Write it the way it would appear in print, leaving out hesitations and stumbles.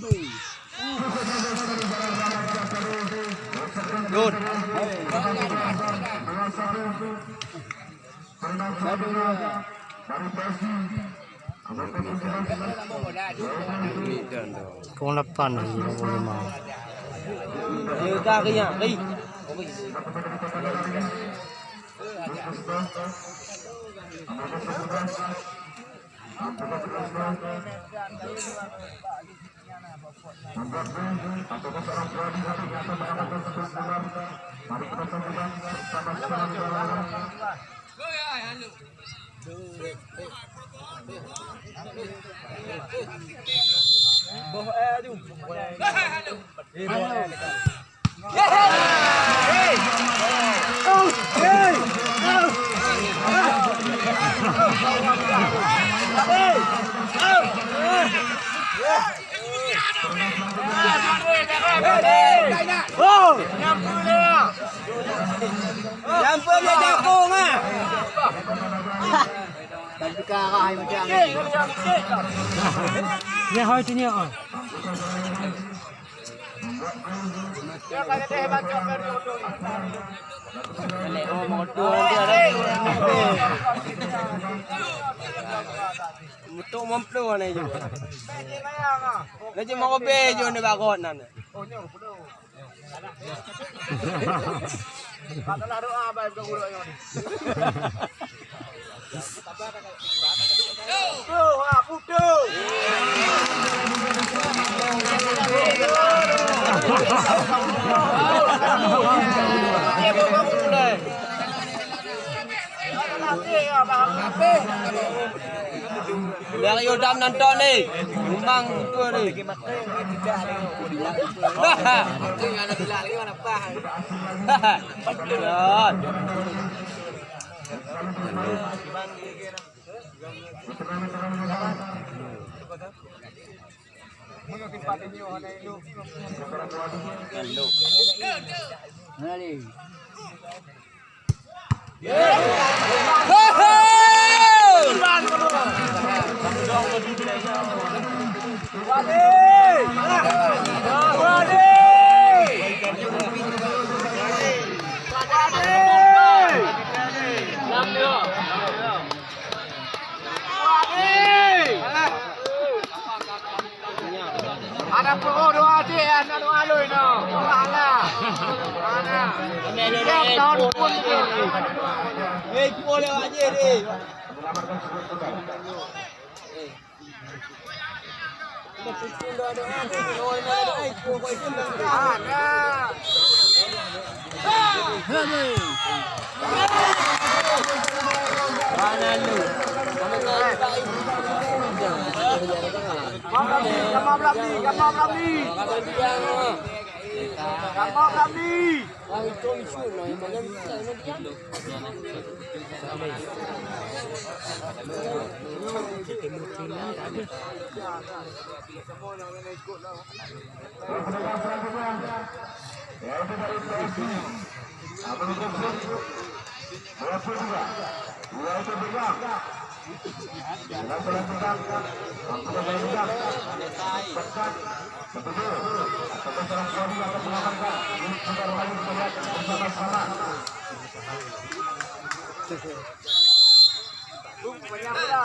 Good. Kung lapan lagi nak boleh mau. Dia kaki yang kaki. Jampu dia jangkung ah. Tapi kakak macam Ni hai tu ni ah. Oh motor dia dah. Motor mampu ni je. Lagi mau bejo ni bagot nan. katalah doa baik ke guru yang ni. Putu. Dari udam nonton ni. Memang tu ni. Jangan bila lagi mana apa. Betul. Ada pro doa dia, ada doa lui no. Mana? Mana? Ini tahun pun ni. Eh, boleh aja ni. Mana lu? Gambar Ramli. Banyak pula,